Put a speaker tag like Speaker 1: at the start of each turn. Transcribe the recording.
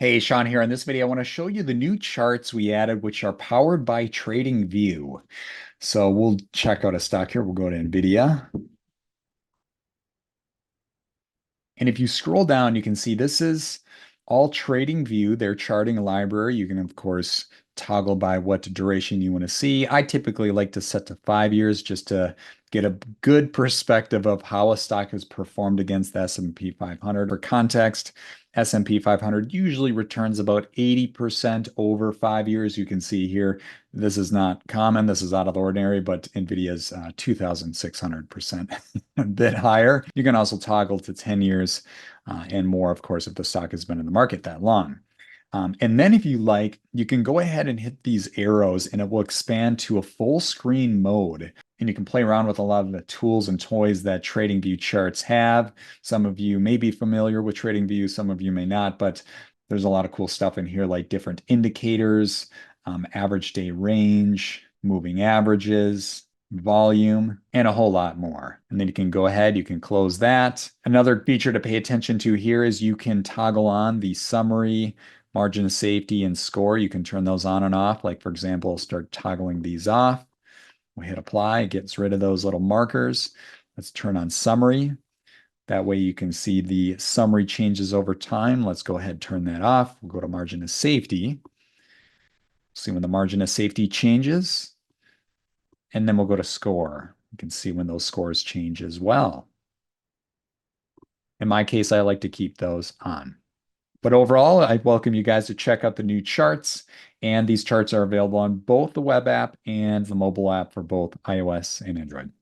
Speaker 1: Hey, Sean here. In this video, I want to show you the new charts we added, which are powered by TradingView. So we'll check out a stock here. We'll go to NVIDIA. And if you scroll down, you can see this is all TradingView, their charting library. You can, of course, toggle by what duration you want to see. I typically like to set to 5 years just to get a good perspective of how a stock has performed against the S&P 500. For context, S&P 500 usually returns about 80% over 5 years. You can see here, this is not common. This is out of the ordinary, but NVIDIA's 2,600%, a bit higher. You can also toggle to 10 years and more, of course, if the stock has been in the market that long. And then if you like, you can go ahead and hit these arrows and it will expand to a full screen mode. And you can play around with a lot of the tools and toys that TradingView charts have. Some of you may be familiar with TradingView, some of you may not, but there's a lot of cool stuff in here like different indicators, average day range, moving averages, volume, and a whole lot more. And then you can go ahead, you can close that. Another feature to pay attention to here is you can toggle on the summary, margin of safety, and score. You can turn those on and off. Like, for example, start toggling these off. We hit apply, it gets rid of those little markers. Let's turn on summary. That way you can see the summary changes over time. Let's go ahead and turn that off. We'll go to margin of safety. See when the margin of safety changes. And then we'll go to score. You can see when those scores change as well. In my case, I like to keep those on. But overall, I welcome you guys to check out the new charts. And these charts are available on both the web app and the mobile app for both iOS and Android.